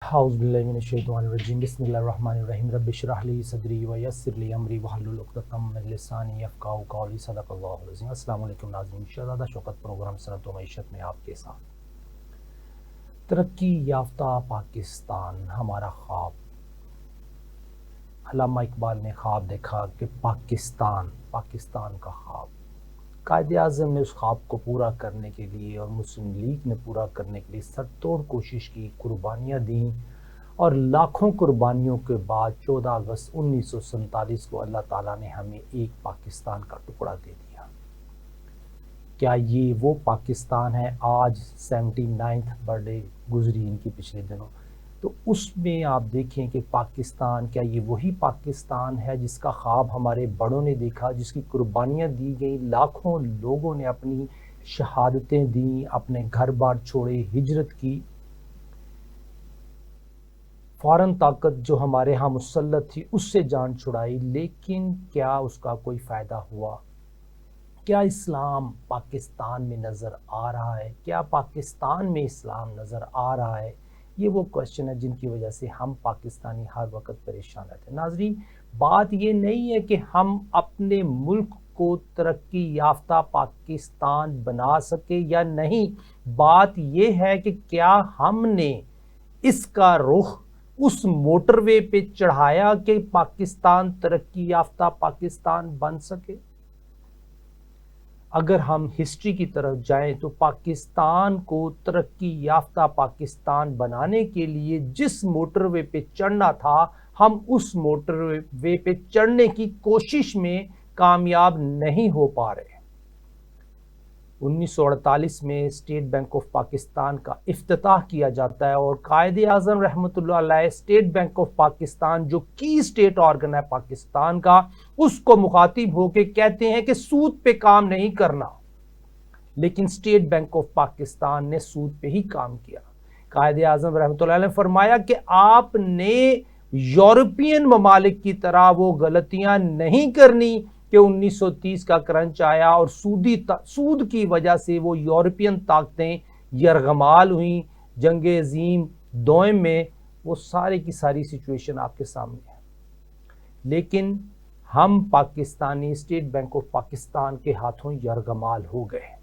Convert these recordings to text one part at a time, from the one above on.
औज़ुबिल्लाहिमिनश्शैतानिर्रजीम बिस्मिल्लाहिर्रहमानिर्रहीम रब्बिश्रह ली सदरी व यस्सिर ली अमरी वहलुल उक़दतम मिन लिसानी यफ़क़हू क़ौली सदक़ल्लाहुल अज़ीम। अस्सलामु अलैकुम नाज़रीन, शहज़ादा शौकत प्रोग्राम सनत व मईशत में आपके साथ। तरक्की याफ्ता पाकिस्तान हमारा ख्वाब। अल्लामा इकबाल ने ख्वाब देखा कि पाकिस्तान का ख्वाब। कायद-ए-आज़म ने उस ख्वाब को पूरा करने के लिए और मुस्लिम लीग ने पूरा करने के लिए सरतोड़ कोशिश की, कुर्बानियाँ दी और लाखों कुर्बानियों के बाद 14 अगस्त 1947 को अल्लाह ताला ने हमें एक पाकिस्तान का टुकड़ा दे दिया। क्या ये वो पाकिस्तान है? आज 79th बर्थडे गुजरी इनकी पिछले दिनों, तो उसमें आप देखें कि पाकिस्तान, क्या ये वही पाकिस्तान है जिसका ख्वाब हमारे बड़ों ने देखा, जिसकी कुर्बानियाँ दी गई, लाखों लोगों ने अपनी शहादतें दी, अपने घर बार छोड़े, हिजरत की, फ़ौरन ताकत जो हमारे यहाँ मुसल्लत थी उससे जान छुड़ाई, लेकिन क्या उसका कोई फ़ायदा हुआ? क्या इस्लाम पाकिस्तान में नज़र आ रहा है? क्या पाकिस्तान में इस्लाम नज़र आ रहा है? ये वो क्वेश्चन है जिनकी वजह से हम पाकिस्तानी हर वक्त परेशान रहते हैं। नाज़रीन, बात ये नहीं है कि हम अपने मुल्क को तरक्की याफ्ता पाकिस्तान बना सके या नहीं, बात ये है कि क्या हमने इसका रुख उस मोटरवे पे चढ़ाया कि पाकिस्तान तरक्की याफ्ता पाकिस्तान बन सके। अगर हम हिस्ट्री की तरफ जाएं तो पाकिस्तान को तरक्की याफ्ता पाकिस्तान बनाने के लिए जिस मोटरवे पे चढ़ना था, हम उस मोटरवे पे चढ़ने की कोशिश में कामयाब नहीं हो पा रहे। 1948 में स्टेट बैंक ऑफ पाकिस्तान का इफ्तिताह किया जाता है और कायद-ए-आज़म रहमतुल्लाह अलैह स्टेट बैंक ऑफ पाकिस्तान, जो की स्टेट ऑर्गन है पाकिस्तान का, उसको मुखातिब होकर कहते हैं कि सूद पे काम नहीं करना, लेकिन स्टेट बैंक ऑफ पाकिस्तान ने सूद पे ही काम किया। कायद-ए-आज़म रहमतुल्लाह अलैह ने फरमाया कि आपने यूरोपियन ममालिक की तरह वो गलतियां नहीं करनी कि 1930 का क्रंच आया और सूद की वजह से वो यूरोपियन ताकतें यरगमाल हुई। जंग अजीम दोयम में वो सारी की सारी सिचुएशन आपके सामने है, लेकिन हम Pakistani state Bank of Pakistan के हाथों यरगमाल हो गए।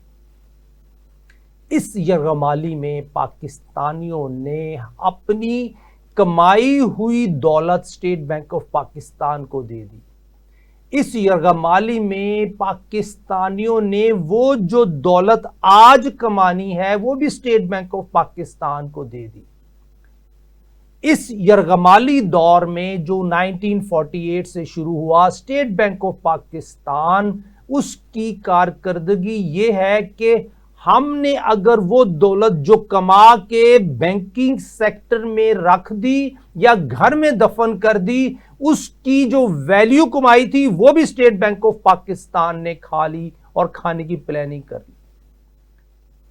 इस यरगमाली में पाकिस्तानियों ने अपनी कमाई हुई दौलत स्टेट बैंक ऑफ पाकिस्तान को दे दी। इस यरगमाली में पाकिस्तानियों ने वो जो दौलत आज कमानी है वो भी स्टेट बैंक ऑफ पाकिस्तान को दे दी। इस यरगमाली दौर में जो 1948 से शुरू हुआ स्टेट बैंक ऑफ पाकिस्तान, उसकी कारकर्दगी ये है कि हमने अगर वो दौलत जो कमा के बैंकिंग सेक्टर में रख दी या घर में दफन कर दी, उसकी जो वैल्यू कमाई थी वो भी स्टेट बैंक ऑफ पाकिस्तान ने खा ली और खाने की प्लानिंग कर ली।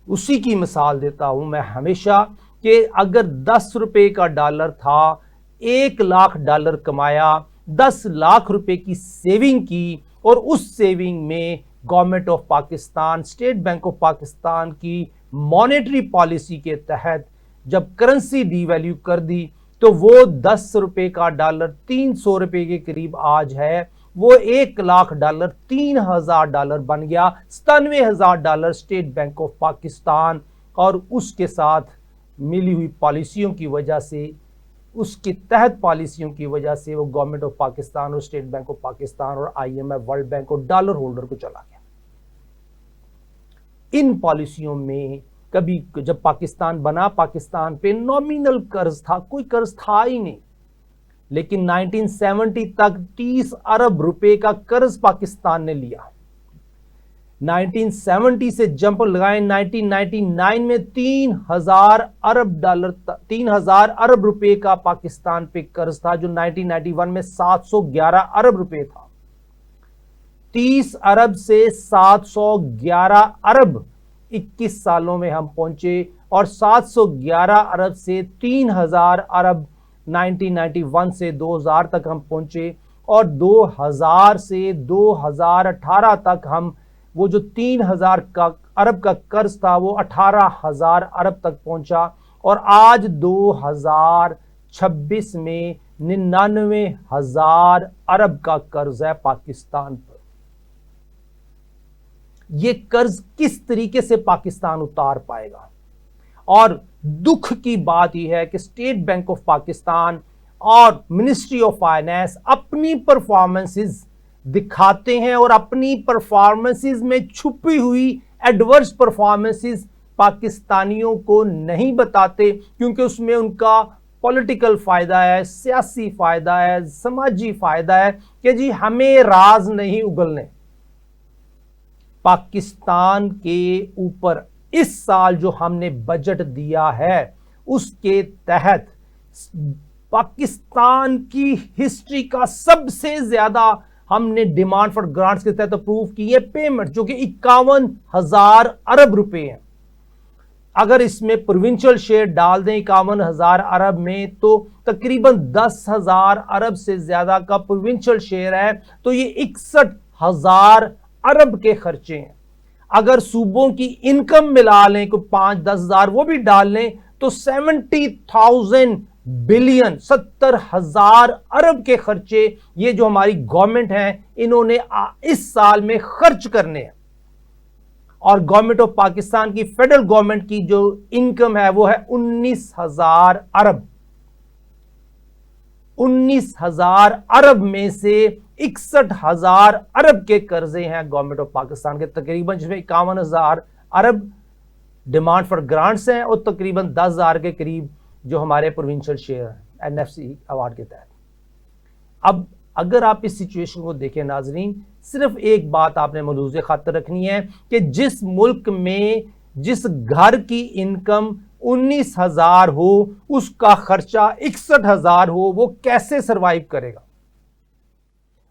उसी की मिसाल देता हूं मैं हमेशा कि अगर 10 रुपए का डॉलर था, 1 लाख डॉलर कमाया, 10 लाख रुपए की सेविंग की और उस सेविंग में government of Pakistan, state Bank of Pakistan की मॉनेटरी पॉलिसी के तहत जब करेंसी डीवैल्यू कर दी तो वो 10 रुपए का डॉलर 300 रुपए के करीब आज है। वो 1 लाख डॉलर 3000 डॉलर बन गया। 97,000 dollar state Bank of Pakistan और उसके साथ मिली हुई पॉलिसियों की वजह से, उसके तहत पॉलिसियों की वजह से वो गवर्नमेंट ऑफ पाकिस्तान और स्टेट बैंक ऑफ पाकिस्तान और IMF, वर्ल्ड बैंक और डॉलर होल्डर को चला गया। इन पॉलिसियों में कभी जब पाकिस्तान बना, पाकिस्तान पे नॉमिनल कर्ज था, कोई कर्ज था ही नहीं, लेकिन 1970 तक 30 अरब रुपए का कर्ज पाकिस्तान ने लिया। 1970 से जंप लगाए 1999 में 3000 अरब रुपए का पाकिस्तान पे कर्ज था, जो 1991 में 711 अरब रुपए था। 30 अरब से 711 अरब 21 सालों में हम पहुंचे और 711 अरब से 3000 अरब 1991 से 2000 तक हम पहुंचे और 2000 से 2018 तक हम वो जो 3000 अरब का कर्ज था वो 18,000 अरब तक पहुंचा और आज 2026 में 99,000 अरब का कर्ज है पाकिस्तान पर। यह कर्ज किस तरीके से पाकिस्तान उतार पाएगा? और दुख की बात यह है कि स्टेट बैंक ऑफ पाकिस्तान और मिनिस्ट्री ऑफ फाइनेंस अपनी परफॉर्मेंसेस दिखाते हैं और अपनी परफॉर्मेंसेस में छुपी हुई एडवर्स परफॉर्मेंसेस पाकिस्तानियों को नहीं बताते, क्योंकि उसमें उनका पॉलिटिकल फायदा है, सियासी फायदा है, समाजी फायदा है कि जी हमें राज नहीं उगलने। पाकिस्तान के ऊपर इस साल जो हमने बजट दिया है उसके तहत पाकिस्तान की हिस्ट्री का सबसे ज्यादा हमने डिमांड फॉर ग्रांट्स के तहत अप्रूव की है पेमेंट, जो कि 51,000 अरब रुपए है। अगर इसमें प्रोविंशियल शेयर डाल दें 51,000 अरब में, तो तकरीबन 10,000 अरब से ज्यादा का प्रोविंशियल शेयर है, तो ये 61,000 अरब के खर्चे हैं। अगर सूबों की इनकम मिला लें, को 5-10 हजार वो भी डाल लें, तो 70,000 बिलियन 70,000 अरब के खर्चे ये जो हमारी गवर्नमेंट है इन्होंने इस साल में खर्च करने हैं। और गवर्नमेंट ऑफ पाकिस्तान की, फेडरल गवर्नमेंट की जो इनकम है वो है 19,000 अरब। 19,000 अरब में से 61,000 अरब के कर्जे हैं गवर्नमेंट ऑफ पाकिस्तान के तकरीबन, जिसमें 51,000 अरब डिमांड फॉर ग्रांट्स हैं और तकरीबन 10,000 के करीब जो हमारे प्रोविंशियल शेयर हैं एनएफसी अवार्ड के तहत। अब अगर आप इस सिचुएशन को देखें नाजरीन, सिर्फ एक बात आपने मलूज़े खातिर रखनी है कि जिस मुल्क में जिस घर की इनकम 19,000 हो उसका खर्चा 61,000 हो, वो कैसे सरवाइव करेगा?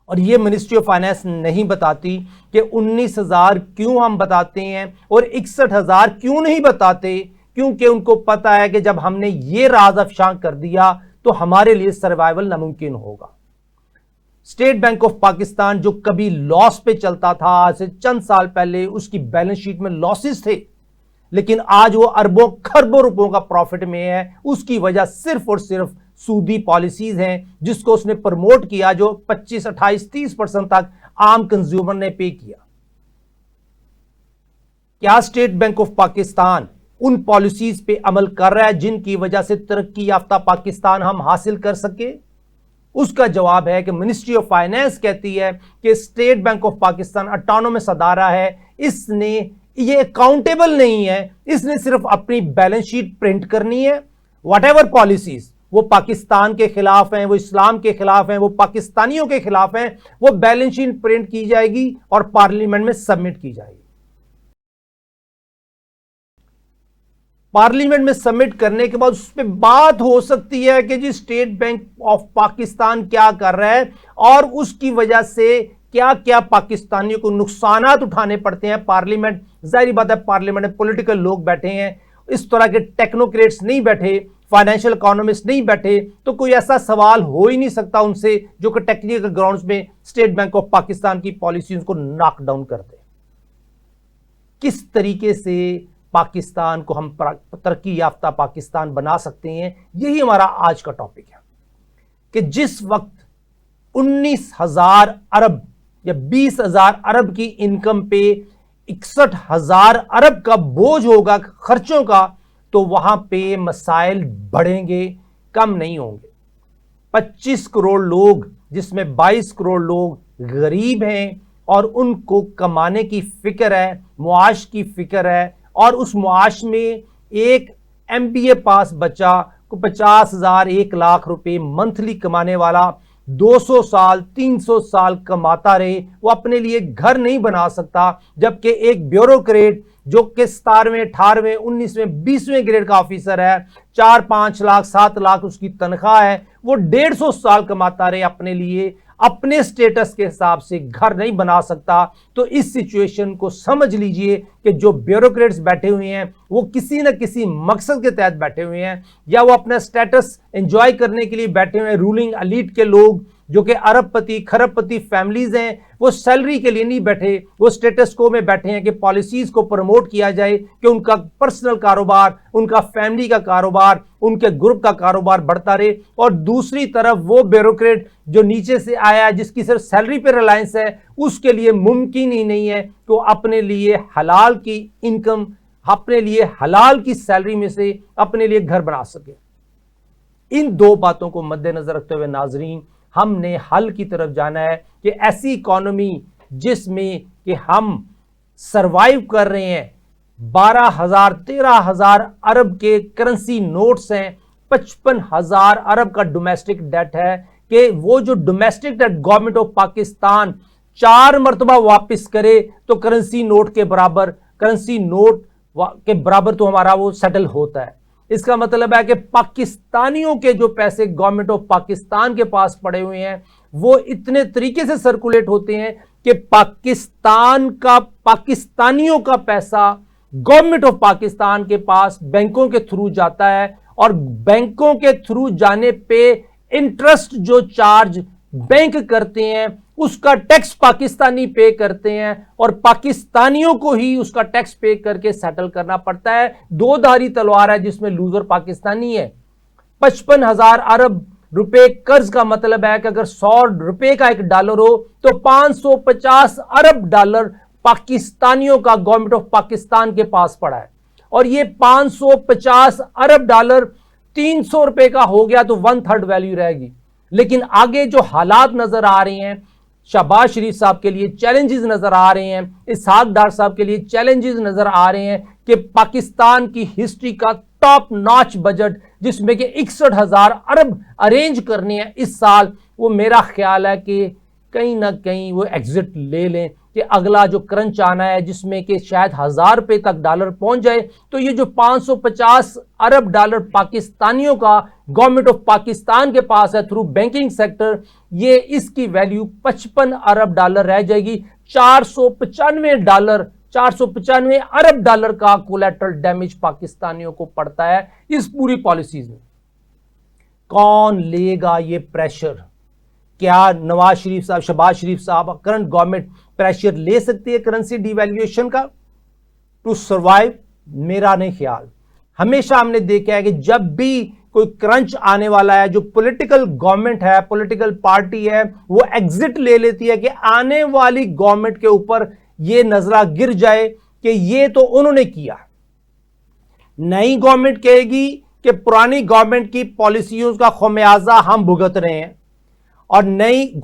और ये मिनिस्ट्री ऑफ फाइनेंस नहीं बताती कि 19,000 क्यों हम बताते हैं और 61,000 क्यों नहीं बताते, क्योंकि उनको पता है कि जब हमने ये राज अफशां कर दिया तो हमारे लिए सर्वाइवल नामुमकिन होगा। स्टेट बैंक ऑफ पाकिस्तान जो कभी लॉस पे चलता था, आज से चंद साल पहले उसकी बैलेंस शीट में लॉसेस थे, लेकिन आज वो अरबों खरबों रुपयों का प्रॉफिट में है। उसकी वजह सिर्फ और सिर्फ सूदी पॉलिसीज हैं जिसको उसने प्रमोट किया, जो 25, 28, 30% तक आम कंज्यूमर ने पे किया। क्या स्टेट बैंक ऑफ पाकिस्तान उन पॉलिसीज पे अमल कर रहा है जिनकी वजह से तरक्की याफ्ता पाकिस्तान हम हासिल कर सके? उसका जवाब है कि मिनिस्ट्री ऑफ फाइनेंस कहती है कि State Bank of Pakistan autonomous अदारा है, इसने ये अकाउंटेबल नहीं है, इसने सिर्फ अपनी बैलेंस शीट प्रिंट करनी है। व्हाटएवर पॉलिसीज वो पाकिस्तान के खिलाफ हैं, वो इस्लाम के खिलाफ हैं, वो पाकिस्तानियों के खिलाफ हैं, वो बैलेंस शीट प्रिंट की जाएगी और पार्लियामेंट में सबमिट की जाएगी। पार्लियामेंट में सबमिट करने के बाद उस पर बात हो सकती है कि जी स्टेट बैंक ऑफ पाकिस्तान क्या कर रहा है और उसकी वजह से क्या क्या पाकिस्तानियों को नुकसानात उठाने पड़ते हैं। पार्लियामेंट, जाहिर बात है पॉलिटिकल में पॉलिटिकल लोग बैठे हैं, इस तरह के टेक्नोक्रेट्स नहीं बैठे, फाइनेंशियल इकोनॉमिस्ट नहीं बैठे, तो कोई ऐसा सवाल हो ही नहीं सकता उनसे जो कि टेक्निकल ग्राउंड्स में स्टेट बैंक ऑफ पाकिस्तान की पॉलिसीज को नॉक डाउन कर दे। किस तरीके से पाकिस्तान को हम तरक्की याफ्ता पाकिस्तान बना सकते हैं, यही हमारा आज का टॉपिक है। कि जिस वक्त 19,000 अरब या 20,000 अरब की इनकम पे 61,000 अरब का बोझ होगा खर्चों का, तो वहां पे मसाइल बढ़ेंगे, कम नहीं होंगे। 25 करोड़ लोग, जिसमें 22 करोड़ लोग गरीब हैं और उनको कमाने की फिक्र है, मुआश की फिक्र है, और उस मुआश में एक MBA पास बच्चा को 50,000 1 लाख रुपए मंथली कमाने वाला 200 साल 300 साल कमाता रहे, वो अपने लिए घर नहीं बना सकता। जबकि एक ब्यूरोक्रेट जो कि 17वें 18वें 19वें 20वें ग्रेड का ऑफिसर है, 4-5 लाख 7 लाख उसकी तनख्वाह है, वो 150 साल कमाता रहे अपने लिए, अपने स्टेटस के हिसाब से घर नहीं बना सकता। तो इस सिचुएशन को समझ लीजिए कि जो ब्यूरोक्रेट्स बैठे हुए हैं वो किसी न किसी मकसद के तहत बैठे हुए हैं, या वो अपना स्टेटस एंजॉय करने के लिए बैठे हुए हैं। रूलिंग एलीट के लोग जो कि अरबपति खरबपति फैमिलीज हैं, वो सैलरी के लिए नहीं बैठे, वो स्टेटस को में बैठे हैं कि पॉलिसीज को प्रमोट किया जाए, कि उनका पर्सनल कारोबार, उनका फैमिली का कारोबार, उनके ग्रुप का कारोबार बढ़ता रहे। और दूसरी तरफ वो ब्यूरोक्रेट जो नीचे से आया, जिसकी सिर्फ सैलरी पे रिलायंस है, उसके लिए मुमकिन ही नहीं है कि वो अपने लिए हलाल की इनकम, अपने लिए हलाल की सैलरी में से अपने लिए घर बना सके। इन दो बातों को मद्देनजर रखते हुए नाजरीन, हमने हल की तरफ जाना है कि ऐसी इकोनॉमी जिसमें कि हम सरवाइव कर रहे हैं, 12,000 13,000 अरब के करेंसी नोट्स हैं, 55,000 अरब का डोमेस्टिक डेट है, कि वो जो domestic debt government of Pakistan 4 मरतबा वापस करे तो करेंसी नोट के बराबर, करेंसी नोट के बराबर तो हमारा वो सेटल होता है। इसका मतलब है कि पाकिस्तानियों के जो पैसे गवर्नमेंट ऑफ पाकिस्तान के पास पड़े हुए हैं, वो इतने तरीके से सर्कुलेट होते हैं कि पाकिस्तान का, पाकिस्तानियों का पैसा गवर्नमेंट ऑफ पाकिस्तान के पास बैंकों के थ्रू जाता है, और बैंकों के थ्रू जाने पे इंटरेस्ट जो चार्ज बैंक करते हैं उसका टैक्स पाकिस्तानी पे करते हैं, और पाकिस्तानियों को ही उसका टैक्स पे करके सेटल करना पड़ता है। दो धारी तलवार है जिसमें लूजर पाकिस्तानी है। 55,000 अरब रुपए कर्ज का मतलब है कि अगर 100 रुपए का $1 हो तो 550 अरब डॉलर पाकिस्तानियों का गवर्नमेंट ऑफ पाकिस्तान के पास पड़ा है। और ये 550 अरब डॉलर 300 रुपए का हो गया तो 1/3 वैल्यू रहेगी। लेकिन आगे जो हालात नजर आ रहे हैं, शहबाज शरीफ साहब के लिए चैलेंजेस नजर आ रहे हैं, इसहाक डार साहब के लिए चैलेंजेस नजर आ रहे हैं कि पाकिस्तान की हिस्ट्री का टॉप नॉच बजट जिसमें कि 61,000 अरब अरेंज करने हैं इस साल, वो मेरा ख्याल है कि कहीं ना कहीं वो एग्जिट ले लें, कि अगला जो क्रंच आना है जिसमें कि शायद 1,000 रुपए तक डॉलर पहुंच जाए, तो ये जो 550 अरब डॉलर पाकिस्तानियों का गवर्नमेंट ऑफ पाकिस्तान के पास है थ्रू बैंकिंग सेक्टर, ये इसकी वैल्यू 55 अरब डॉलर रह जाएगी। 495 अरब डॉलर का कोलैटरल डैमेज पाकिस्तानियों को पड़ता है इस पूरी पॉलिसीज में। कौन लेगा ये प्रेशर? क्या नवाज शरीफ साहब, शहबाज शरीफ साहब, करंट गवर्नमेंट प्रेशर ले सकती है करेंसी डिवैल्यूएशन का टू सर्वाइव? मेरा नहीं ख्याल। हमेशा हमने देखा है कि जब भी कोई क्रंच आने वाला है, जो पॉलिटिकल गवर्नमेंट है, पॉलिटिकल पार्टी है, वो एग्जिट ले लेती है कि आने वाली गवर्नमेंट के ऊपर ये नजरा गिर जाए कि ये तो उन्होंने किया। नई गवर्नमेंट कहेगी कि पुरानी गवर्नमेंट की पॉलिसियों का खमियाजा हम भुगत रहे हैं, और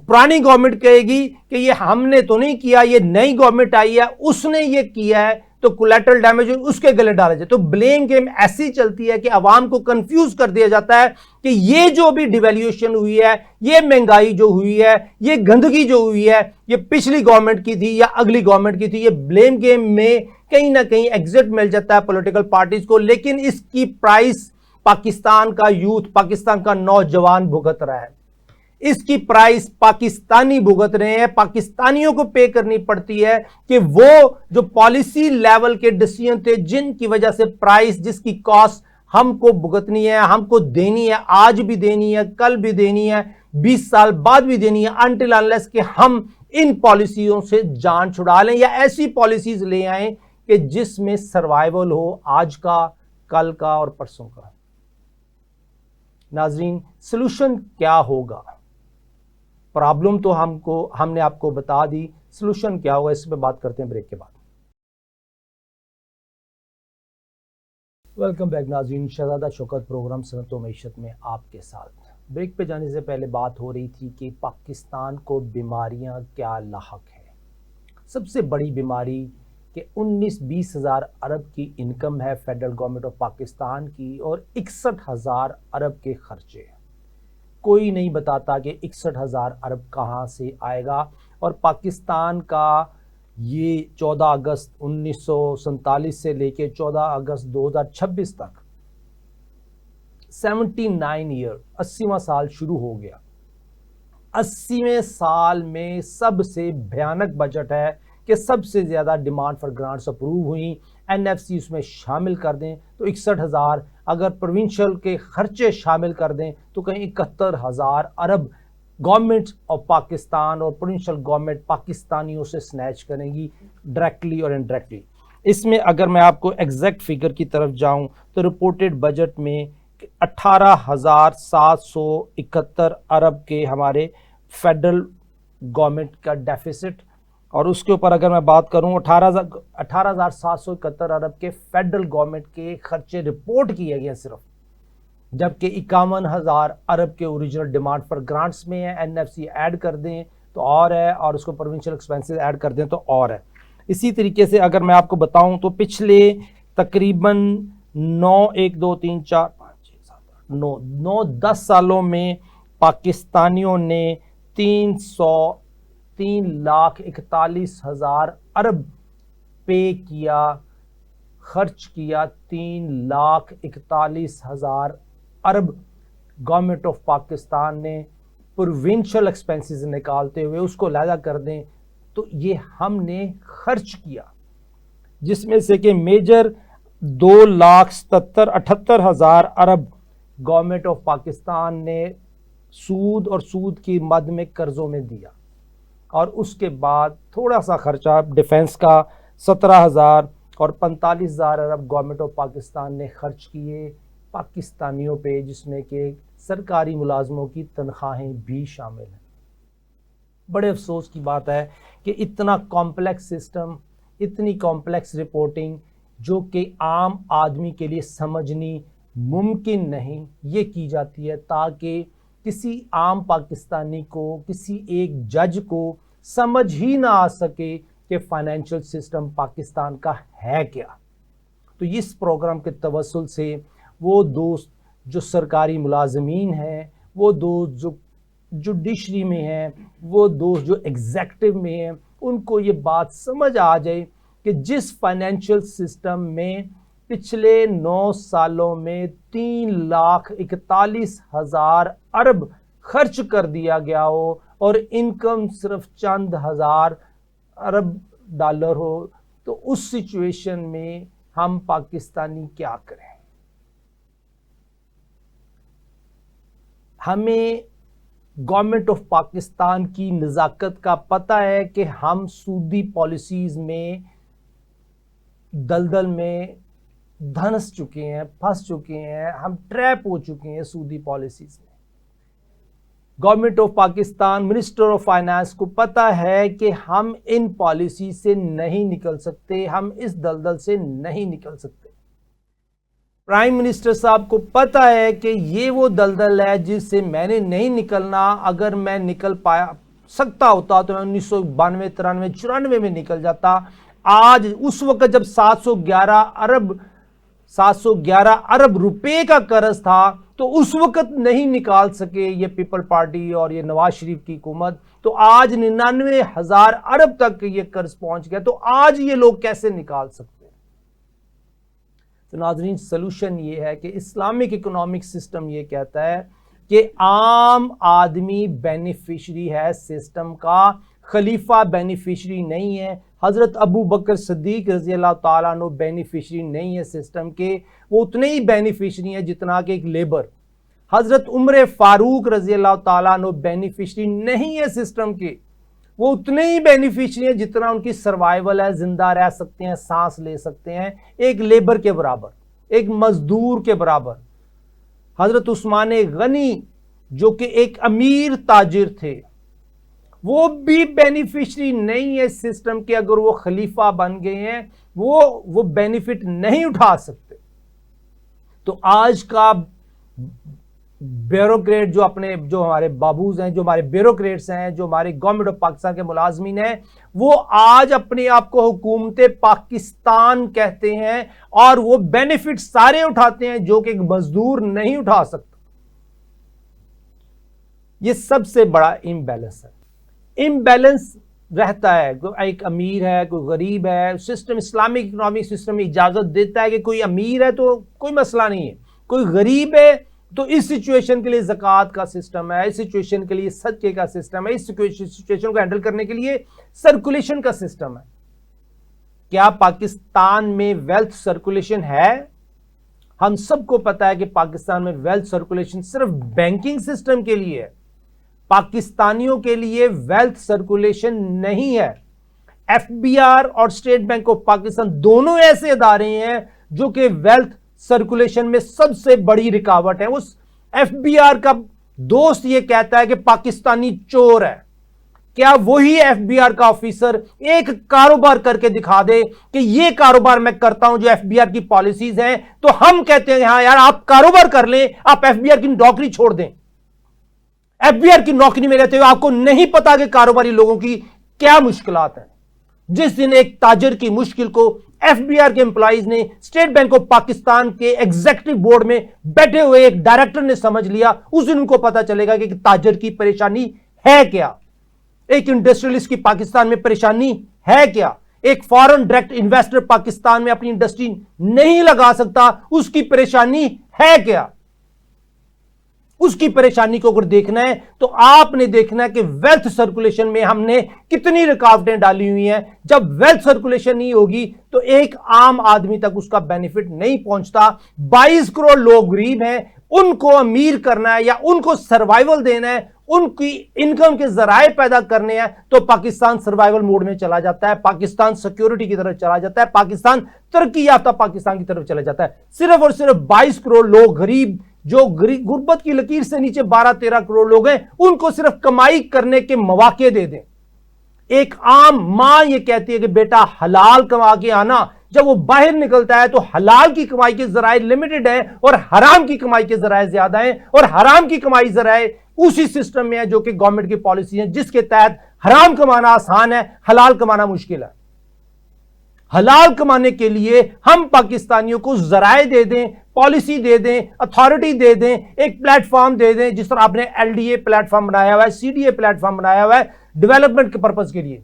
पुरानी गवर्नमेंट कहेगी कि ये हमने तो नहीं किया, ये नई गवर्नमेंट आई है उसने ये किया है, तो कोलैटरल डैमेज उसके गले डाला जाए। तो ब्लेम गेम ऐसी चलती है कि अवाम को कंफ्यूज कर दिया जाता है कि ये जो भी डिवैल्यूएशन हुई है, ये महंगाई जो हुई है, ये गंदगी जो हुई है, ये पिछली गवर्नमेंट की थी या अगली गवर्नमेंट की थी। ये ब्लेम गेम में कहीं ना कहीं एग्जिट मिल जाता है पॉलिटिकल पार्टीज को, लेकिन इसकी प्राइस पाकिस्तान का यूथ, पाकिस्तान का नौजवान भुगत रहा है। इसकी प्राइस पाकिस्तानी भुगत रहे हैं, पाकिस्तानियों को पे करनी पड़ती है कि वो जो पॉलिसी लेवल के डिसीजन थे जिनकी वजह से प्राइस, जिसकी कॉस्ट हमको भुगतनी है, हमको देनी है, आज भी देनी है, कल भी देनी है, 20 साल बाद भी देनी है, अनटिल अनलेस कि हम इन पॉलिसियों से जान छुड़ा लें या ऐसी पॉलिसीज ले आए कि जिसमें सर्वाइवल हो आज का, कल का और परसों का। नाजरीन, सॉल्यूशन क्या होगा? प्रॉब्लम तो हमने आपको बता दी, सॉल्यूशन क्या होगा इस पे बात करते हैं ब्रेक के बाद। वेलकम बैक नाज़रीन, शहजादा शौकत प्रोग्राम सनत व मईशत में आपके साथ। ब्रेक पे जाने से पहले बात हो रही थी कि पाकिस्तान को बीमारियां क्या लाहक है। सबसे बड़ी बीमारी कि 19-20 हज़ार अरब की इनकम है फेडरल गवर्नमेंट ऑफ पाकिस्तान की, और 61,000 अरब के खर्चे। कोई नहीं बताता कि 61,000 अरब कहाँ से आएगा। और पाकिस्तान का ये 14 अगस्त 1947 से लेके 14 अगस्त 2026 तक 79 ईयर, 80वां साल शुरू हो गया। 80वें साल में सबसे भयानक बजट है कि सबसे ज्यादा डिमांड फॉर ग्रांट्स अप्रूव हुई। एनएफसी उसमें शामिल कर दें तो 61,000, अगर प्रोविंशियल के खर्चे शामिल कर दें तो कहीं 71,000 अरब गवर्नमेंट ऑफ पाकिस्तान और प्रोविंशियल गवर्नमेंट पाकिस्तानियों से स्नैच करेंगी डायरेक्टली और इनडायरेक्टली। इसमें अगर मैं आपको एग्जैक्ट फिगर की तरफ जाऊं तो रिपोर्टेड बजट में 18,771 अरब के हमारे फेडरल गवर्नमेंट का डेफिसिट, और उसके ऊपर अगर मैं बात करूं 18,771 अरब के फेडरल गवर्नमेंट के खर्चे रिपोर्ट किए गए सिर्फ, जबकि 51,000 अरब के ओरिजिनल डिमांड पर ग्रांट्स में है। एनएफसी ऐड कर दें तो और है, और उसको प्रोविंशियल एक्सपेंसेस ऐड कर दें तो और है। इसी तरीके से अगर मैं आपको बताऊं तो पिछले तकरीबन 10 सालों में पाकिस्तानियों ने 3,41,000 अरब पे किया, खर्च किया 3,41,000 अरब गवर्नमेंट ऑफ पाकिस्तान ने प्रोविंशियल एक्सपेंसेस निकालते हुए, उसको लहजा कर दें तो ये हमने खर्च किया, जिसमें से कि मेजर 2,78,000 अरब गवर्नमेंट ऑफ पाकिस्तान ने सूद और सूद की मद में कर्जों में दिया, और उसके बाद थोड़ा सा खर्चा डिफेंस का 17,000 और 45,000 अरब गवर्नमेंट ऑफ पाकिस्तान ने खर्च किए पाकिस्तानियों पे, जिसमें कि सरकारी मुलाजमों की तनख्वाहें भी शामिल हैं। बड़े अफसोस की बात है कि इतना कॉम्प्लेक्स सिस्टम, इतनी कॉम्प्लेक्स रिपोर्टिंग जो कि आम आदमी के लिए समझनी मुमकिन नहीं, ये की जाती है ताकि किसी आम पाकिस्तानी को, किसी एक जज को समझ ही ना आ सके कि फाइनेंशियल सिस्टम पाकिस्तान का है क्या। तो इस प्रोग्राम के तवस्सुल से वो दोस्त जो सरकारी मुलाजमीन हैं, वो दोस्त जो जुडिशरी में हैं, वो दोस्त जो एग्जेक्टिव में हैं, उनको ये बात समझ आ जाए कि जिस फाइनेंशियल सिस्टम में पिछले 9 सालों में 3,41,000 अरब खर्च कर दिया गया हो और इनकम सिर्फ चंद हजार अरब डॉलर हो, तो उस सिचुएशन में हम पाकिस्तानी क्या करें। हमें गवर्नमेंट ऑफ पाकिस्तान की नज़ाकत का पता है कि हम सूदी पॉलिसीज़ में दलदल में धंस चुके हैं, फंस चुके हैं, हम ट्रैप हो चुके हैं सूदी पॉलिसीज़ में। Government of Pakistan, minister of finance को पता है कि हम इन पॉलिसी से नहीं निकल सकते, हम इस दलदल से नहीं निकल सकते। प्राइम मिनिस्टर साहब को पता है कि ये वो दलदल है जिससे मैंने नहीं निकलना। अगर मैं निकल पाया सकता होता तो मैं 1992, 93, 94 में निकल जाता। आज उस वक्त जब 711 अरब रुपए का कर्ज था तो उस वक्त नहीं निकाल सके ये पीपल पार्टी और ये नवाज शरीफ की हुकूमत, तो आज 99,000 अरब तक ये कर्ज पहुंच गया, तो आज ये लोग कैसे निकाल सकते हैं। तो नाज़रीन, सलूशन ये है कि इस्लामिक इकोनॉमिक सिस्टम ये कहता है कि आम आदमी बेनिफिशरी है सिस्टम का, खलीफा बेनिफिशरी नहीं है। हज़रत अबू बकर सिद्दीक रज़ी अल्लाह ताला अन्हु बेनिफिशरी नहीं है सिस्टम के, वो उतने ही बेनिफिशरी है जितना कि एक लेबर। हज़रत उमर फारूक रज़ी अल्लाह ताला अन्हु बेनिफिशरी नहीं है सिस्टम के, वो उतने ही बेनिफिशरी है जितना उनकी सर्वाइवल है, जिंदा रह सकते हैं, सांस ले सकते हैं, एक लेबर के बराबर, एक मजदूर के बराबर। हज़रत उस्मान गनी जो कि एक अमीर ताजिर थे, वो भी बेनिफिशरी नहीं है सिस्टम के। अगर वो खलीफा बन गए हैं, वो बेनिफिट नहीं उठा सकते। तो आज का ब्यूरोक्रेट जो हमारे बाबूज हैं, जो हमारे ब्यूरोक्रेट्स हैं, जो हमारे गवर्नमेंट ऑफ पाकिस्तान के मुलाजमीन हैं, वो आज अपने आप को हुकूमत पाकिस्तान कहते हैं और वो बेनिफिट सारे उठाते हैं जो कि एक मजदूर नहीं उठा सकता। ये सबसे बड़ा इम्बैलेंस है। इम्बैलेंस रहता है, कोई एक अमीर है, कोई गरीब है। सिस्टम, इस्लामिक इकोनॉमिक सिस्टम इजाजत देता है कि कोई अमीर है तो कोई मसला नहीं है, कोई गरीब है तो इस सिचुएशन के लिए ज़कात का सिस्टम है, इस सिचुएशन के लिए सदके का सिस्टम है, इस सिचुएशन को हैंडल करने के लिए सर्कुलेशन का सिस्टम है। क्या पाकिस्तान में वेल्थ सर्कुलेशन है? हम सबको पता है कि पाकिस्तान में वेल्थ सर्कुलेशन सिर्फ बैंकिंग सिस्टम के लिए है। पाकिस्तानियों के लिए वेल्थ सर्कुलेशन नहीं है। एफबीआर और स्टेट बैंक ऑफ पाकिस्तान दोनों ऐसे इदारे हैं जो कि वेल्थ सर्कुलेशन में सबसे बड़ी रुकावट है। उस एफबीआर का दोस्त यह कहता है कि पाकिस्तानी चोर है। क्या वही एफबीआर का ऑफिसर एक कारोबार करके दिखा दे कि यह कारोबार मैं करता हूं जो एफबीआर की पॉलिसीज हैं, तो हम कहते हैं हां यार आप कारोबार कर लें, आप एफबीआर की नौकरी छोड़ दें। एफबीआर की नौकरी में रहते हुए आपको नहीं पता कि कारोबारी लोगों की क्या मुश्किलात है। जिस दिन एक ताजर की मुश्किल को एफबीआर के एम्प्लॉइज ने स्टेट बैंक ऑफ पाकिस्तान के एग्जीक्यूटिव बोर्ड में बैठे हुए एक डायरेक्टर ने समझ लिया, उस दिन उनको पता चलेगा कि ताजर की परेशानी है क्या, एक इंडस्ट्रियलिस्ट की पाकिस्तान में परेशानी है क्या, एक फॉरेन डायरेक्ट इन्वेस्टर पाकिस्तान में अपनी इंडस्ट्री नहीं लगा सकता, उसकी परेशानी है क्या। उसकी परेशानी को अगर देखना है तो आपने देखना है कि वेल्थ सर्कुलेशन में हमने कितनी रुकावटें डाली हुई हैं। जब वेल्थ सर्कुलेशन नहीं होगी तो एक आम आदमी तक उसका बेनिफिट नहीं पहुंचता। 22 करोड़ लोग गरीब हैं, उनको अमीर करना है या उनको सर्वाइवल देना है, उनकी इनकम के जराए पैदा करने हैं, तो पाकिस्तान सर्वाइवल मोड में चला जाता है, पाकिस्तान सिक्योरिटी की तरफ चला जाता है, पाकिस्तान तरक्की याफ्ता पाकिस्तान की तरफ चला जाता है। सिर्फ और सिर्फ 22 करोड़ लोग गरीब, जो गुर्बत की लकीर से नीचे 12-13 करोड़ लोग हैं, उनको सिर्फ कमाई करने के मौके दे दें। एक आम मां यह कहती है कि बेटा हलाल कमा के आना, जब वो बाहर निकलता है तो हलाल की कमाई के जराए लिमिटेड हैं और हराम की कमाई के जराए ज्यादा हैं, और हराम की कमाई जराए उसी सिस्टम में है जो कि गवर्नमेंट की पॉलिसी है, जिसके तहत हराम कमाना आसान है, हलाल कमाना मुश्किल है। हलाल कमाने के लिए हम पाकिस्तानियों को जराए दे दें, पॉलिसी दे दें, अथॉरिटी दे दें, एक प्लेटफॉर्म दे दें, जिस तरह आपने एलडीए प्लेटफॉर्म बनाया हुआ है, सीडीए प्लेटफॉर्म बनाया हुआ है डेवलपमेंट के पर्पज के लिए।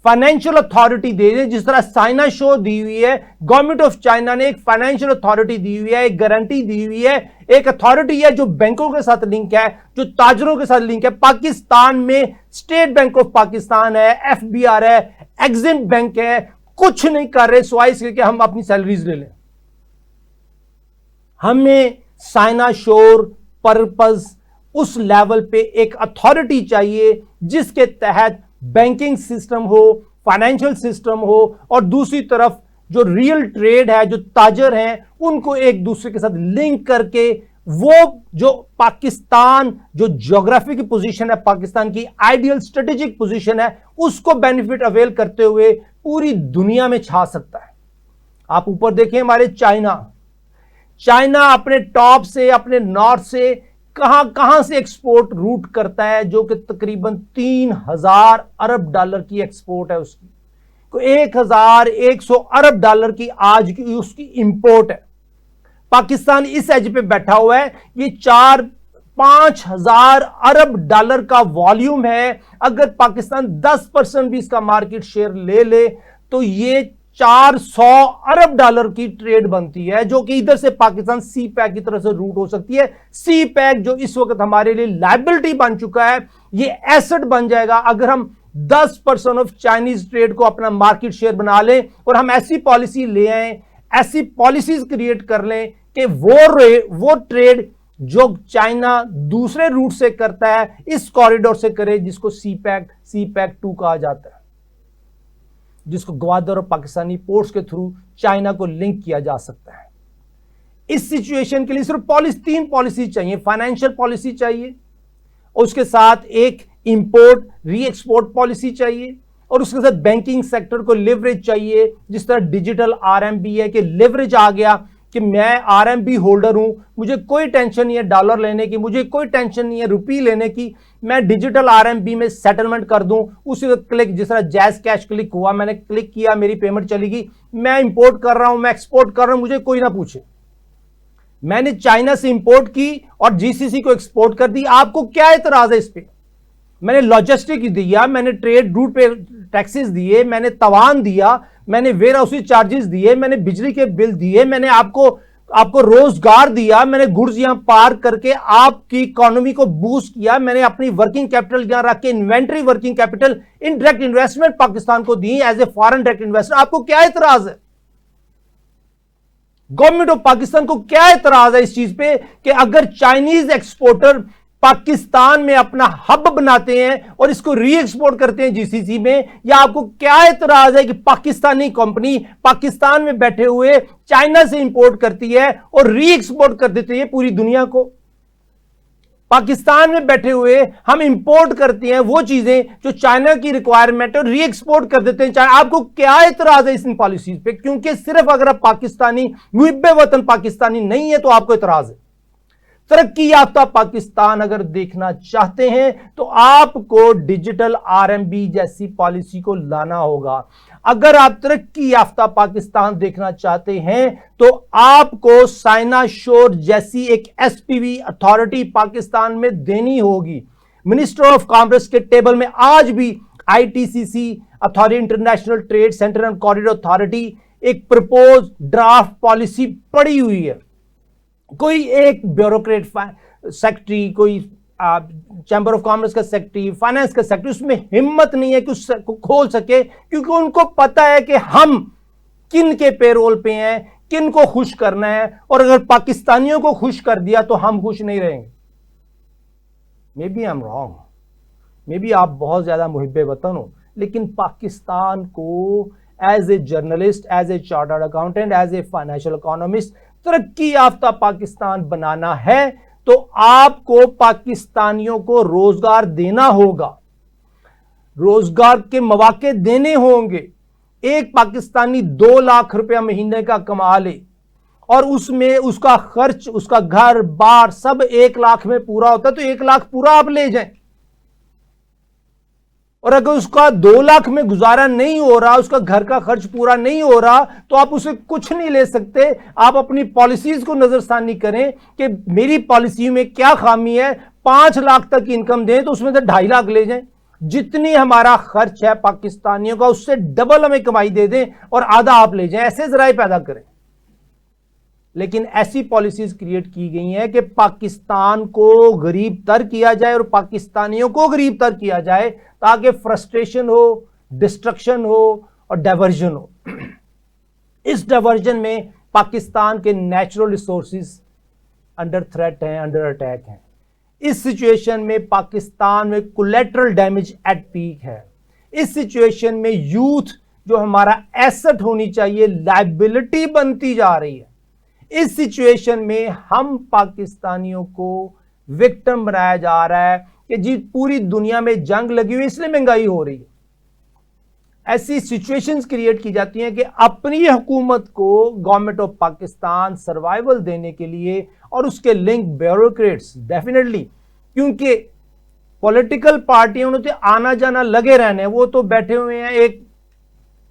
फाइनेंशियल अथॉरिटी दे दें, जिस तरह चाइना शो दी हुई है, गवर्नमेंट ऑफ चाइना ने एक फाइनेंशियल अथॉरिटी दी हुई है, एक गारंटी दी हुई है, एक अथॉरिटी है जो बैंकों के साथ लिंक है, जो ताजरों के साथ लिंक है। पाकिस्तान में स्टेट बैंक ऑफ पाकिस्तान है, एफबीआर है, एग्जिम बैंक है, कुछ नहीं कर रहे सिवाय इसके कि हम अपनी सैलरीज ले लें। हमें चाइना शोर पर्पज उस लेवल पे एक अथॉरिटी चाहिए जिसके तहत बैंकिंग सिस्टम हो, फाइनेंशियल सिस्टम हो, और दूसरी तरफ जो रियल ट्रेड है, जो ताजर हैं, उनको एक दूसरे के साथ लिंक करके वो जो पाकिस्तान जो ज्योग्राफी की पोजीशन है, पाकिस्तान की आइडियल स्ट्रेटेजिक पोजीशन है, उसको बेनिफिट अवेल करते हुए पूरी दुनिया में छा सकता है। आप ऊपर देखें हमारे चाइना अपने टॉप से, अपने नॉर्थ से कहां कहां से एक्सपोर्ट रूट करता है, जो कि तकरीबन 3000 अरब डॉलर की एक्सपोर्ट है उसकी, तो 1100 अरब डॉलर की आज की उसकी इंपोर्ट है। पाकिस्तान इस एज पे बैठा हुआ है, ये 4-5 हजार अरब डॉलर का वॉल्यूम है। अगर पाकिस्तान 10% भी इसका मार्केट शेयर ले ले तो ये 400 अरब डॉलर की ट्रेड बनती है, जो कि इधर से पाकिस्तान सी पैक की तरफ से रूट हो सकती है। सी पैक जो इस वक्त हमारे लिए लायबिलिटी बन चुका है, ये एसेट बन जाएगा अगर हम 10% ऑफ चाइनीज ट्रेड को अपना मार्केट शेयर बना लें और हम ऐसी पॉलिसी ले आए, ऐसी पॉलिसीज क्रिएट कर लें कि वो ट्रेड जो चाइना दूसरे रूट से करता है इस कॉरिडोर से करे, जिसको सी पैक 2 कहा जाता है, जिसको ग्वादर और पाकिस्तानी पोर्ट्स के थ्रू चाइना को लिंक किया जा सकता है। इस सिचुएशन के लिए सिर्फ 3 पॉलिसी चाहिए। फाइनेंशियल पॉलिसी चाहिए, और उसके साथ एक इंपोर्ट री एक्सपोर्ट पॉलिसी चाहिए, और उसके साथ बैंकिंग सेक्टर को लिवरेज चाहिए। जिस तरह डिजिटल आरएमबी है कि लिवरेज आ गया कि मैं आरएमबी होल्डर हूं, मुझे कोई टेंशन नहीं है डॉलर लेने की, मुझे कोई टेंशन नहीं है रुपी लेने की, मैं डिजिटल आरएमबी में सेटलमेंट कर दूं, उसी वक्त क्लिक, जिस तरह जैज कैश क्लिक हुआ, मैंने क्लिक किया, मेरी पेमेंट चली गई, मैं इंपोर्ट कर रहा हूं, मैं एक्सपोर्ट कर रहा हूं, मुझे कोई ना पूछे। मैंने चाइना से इंपोर्ट की और जीसीसी को एक्सपोर्ट कर दी, आपको क्या एतराज है इस पर? मैंने लॉजिस्टिक दिया, मैंने ट्रेड रूट पे टैक्सेस दिए, मैंने तवान दिया, मैंने वेयर हाउसिंग चार्जेस दिए, मैंने बिजली के बिल दिए, मैंने आपको रोजगार दिया, मैंने गुड्स यहां पार करके आपकी इकोनॉमी को बूस्ट किया, मैंने अपनी वर्किंग कैपिटल यहां रख के inventory working capital indirect investment Pakistan को दी as a foreign direct investor. आपको क्या एतराज है? गवर्नमेंट ऑफ पाकिस्तान को क्या एतराज है इस चीज पे कि अगर चाइनीज एक्सपोर्टर पाकिस्तान में अपना हब बनाते हैं और इसको री एक्सपोर्ट करते हैं जीसीसी में, या आपको क्या एतराज है कि पाकिस्तानी कंपनी पाकिस्तान में बैठे हुए चाइना से इंपोर्ट करती है और री एक्सपोर्ट कर देती है पूरी दुनिया को? पाकिस्तान में बैठे हुए हम इंपोर्ट करते हैं वो चीजें जो चाइना की रिक्वायरमेंट है और री एक्सपोर्ट कर देते हैं चाइना। आपको क्या एतराज है इन पॉलिसीज पे? क्योंकि सिर्फ अगर आप पाकिस्तानी मुहिब्बे वतन पाकिस्तानी नहीं है तो आपको एतराज है। तरक्की याफ्ता पाकिस्तान अगर देखना चाहते हैं तो आपको डिजिटल आरएमबी जैसी पॉलिसी को लाना होगा। अगर आप तरक्की याफ्ता पाकिस्तान देखना चाहते हैं तो आपको साइनाशोर जैसी एक एसपीवी अथॉरिटी पाकिस्तान में देनी होगी। मिनिस्टर ऑफ कॉमर्स के टेबल में आज भी ITCC authority, international trade centre and corridor authority, एक प्रपोज ड्राफ्ट पॉलिसी पड़ी हुई है। कोई एक ब्यूरोक्रेट सेक्रेटरी, कोई चैंबर ऑफ कॉमर्स का सेक्रेटरी, फाइनेंस का सेक्रेटरी, उसमें हिम्मत नहीं है कि उसको खोल सके, क्योंकि उनको पता है कि हम किन के पेरोल पे हैं, किन को खुश करना है, और अगर पाकिस्तानियों को खुश कर दिया तो हम खुश नहीं रहेंगे। Maybe I am wrong, maybe आप बहुत ज्यादा मुहिब्बे वतन हो, लेकिन पाकिस्तान को as a journalist, as a chartered accountant, as a financial economist तरक्की याफ्ता पाकिस्तान बनाना है तो आपको पाकिस्तानियों को रोजगार देना होगा, रोजगार के मौके देने होंगे। एक पाकिस्तानी 2 लाख रुपया महीने का कमा ले और उसमें उसका खर्च, उसका घर बार सब 1 लाख में पूरा होता है तो 1 लाख पूरा आप ले जाएं। और अगर उसका 2 लाख में गुजारा नहीं हो रहा, उसका घर का खर्च पूरा नहीं हो रहा, तो आप उसे कुछ नहीं ले सकते। आप अपनी पॉलिसीज को नजरसानी करें कि मेरी पॉलिसी में क्या खामी है। 5 लाख तक इनकम दें तो उसमें से 2.5 लाख ले जाएं। जितनी हमारा खर्च है पाकिस्तानियों का उससे डबल हमें कमाई दे दें और आधा आप ले जाएं। ऐसे जराए पैदा करें। लेकिन ऐसी पॉलिसीज क्रिएट की गई हैं कि पाकिस्तान को गरीब तर किया जाए और पाकिस्तानियों को गरीब तर किया जाए, ताकि फ्रस्ट्रेशन हो, डिस्ट्रक्शन हो और डाइवर्जन हो। इस डाइवर्जन में पाकिस्तान के नेचुरल रिसोर्सेज अंडर थ्रेट हैं, अंडर अटैक हैं। इस सिचुएशन में पाकिस्तान में कोलैटरल डैमेज एट पीक है। इस सिचुएशन में यूथ जो हमारा एसेट होनी चाहिए, लायबिलिटी बनती जा रही है। इस सिचुएशन में हम पाकिस्तानियों को विक्टिम बनाया जा रहा है कि जी पूरी दुनिया में जंग लगी हुई इसलिए महंगाई हो रही है। ऐसी सिचुएशंस क्रिएट की जाती हैं कि अपनी हुकूमत को, गवर्नमेंट ऑफ पाकिस्तान सर्वाइवल देने के लिए, और उसके लिंक ब्यूरोक्रेट्स डेफिनेटली, क्योंकि पॉलिटिकल पार्टियों ने तो आना जाना लगे रहने, वो तो बैठे हुए हैं, एक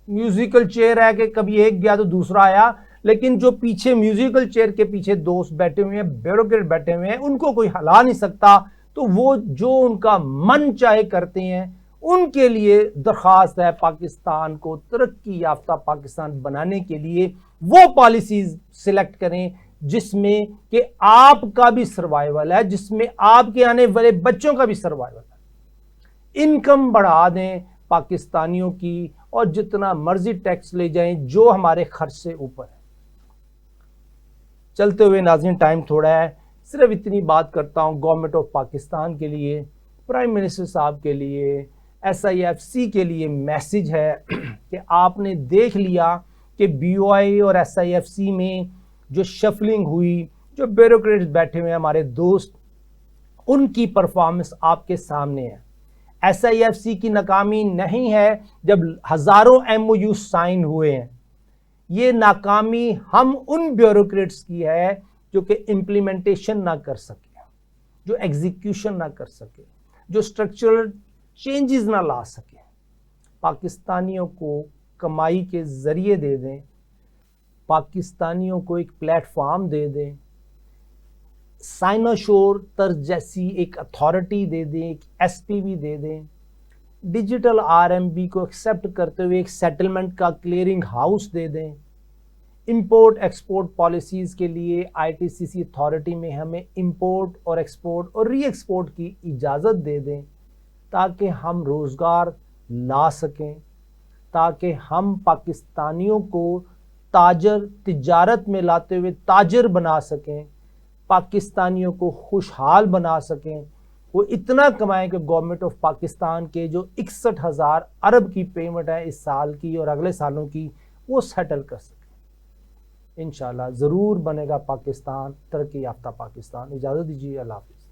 म्यूजिकल चेयर है कि कभी एक गया तो दूसरा आया, लेकिन जो पीछे म्यूजिकल चेयर के पीछे दोस्त बैठे हुए हैं, ब्यूरोक्रेट बैठे हुए हैं, उनको कोई हिला नहीं सकता। तो वो जो उनका मन चाहे करते हैं। उनके लिए दरखास्त है पाकिस्तान को तरक्की याफ्ता पाकिस्तान बनाने के लिए वो पॉलिसीज सिलेक्ट करें जिसमें कि आपका भी सर्वाइवल है, जिसमें आपके आने वाले बच्चों का भी सर्वाइवल है। इनकम बढ़ा दें पाकिस्तानियों की और जितना मर्जी टैक्स ले जाएं जो हमारे खर्च से ऊपर है। चलते हुए नाज़रीन, टाइम थोड़ा है, सिर्फ इतनी बात करता हूं। गवर्नमेंट ऑफ पाकिस्तान के लिए, प्राइम मिनिस्टर साहब के लिए, SIFC के लिए मैसेज है कि आपने देख लिया कि BOI और SIFC में जो शफलिंग हुई, जो ब्यूरोक्रेट्स बैठे हुए हैं हमारे दोस्त, उनकी परफॉर्मेंस आपके सामने है। SIFC की नाकामी नहीं है जब हजारों MOU साइन हुए हैं। ये नाकामी हम उन ब्यूरोक्रेट्स की है जो कि इम्प्लीमेंटेशन ना कर सके, जो एग्जीक्यूशन ना कर सके, जो स्ट्रक्चरल चेंजेस ना ला सके। पाकिस्तानियों को कमाई के जरिए दे दें, पाकिस्तानियों को एक प्लेटफॉर्म दे दें, साइनाशोर तर्ज जैसी एक अथॉरिटी दे दें, एक SPV दे दें, डिजिटल RMB को एक्सेप्ट करते हुए एक सेटलमेंट का क्लियरिंग हाउस दे दें, इंपोर्ट एक्सपोर्ट पॉलिसीज़ के लिए ITCC अथॉरिटी में हमें इंपोर्ट और एक्सपोर्ट और री एक्सपोर्ट की इजाज़त दे दें, ताकि हम रोज़गार ला सकें, ताकि हम पाकिस्तानियों को ताजर तिजारत में लाते हुए ताजर बना सकें, पाकिस्तानियों को खुशहाल बना सकें, वो इतना कमाएं कि गवर्नमेंट ऑफ पाकिस्तान के जो 61,000 अरब की पेमेंट है इस साल की और अगले सालों की, वो सेटल कर सके। इंशाल्लाह ज़रूर बनेगा पाकिस्तान तरक्की याफ्ता पाकिस्तान। इजाज़त दीजिए, अल्लाह हाफ़िज़।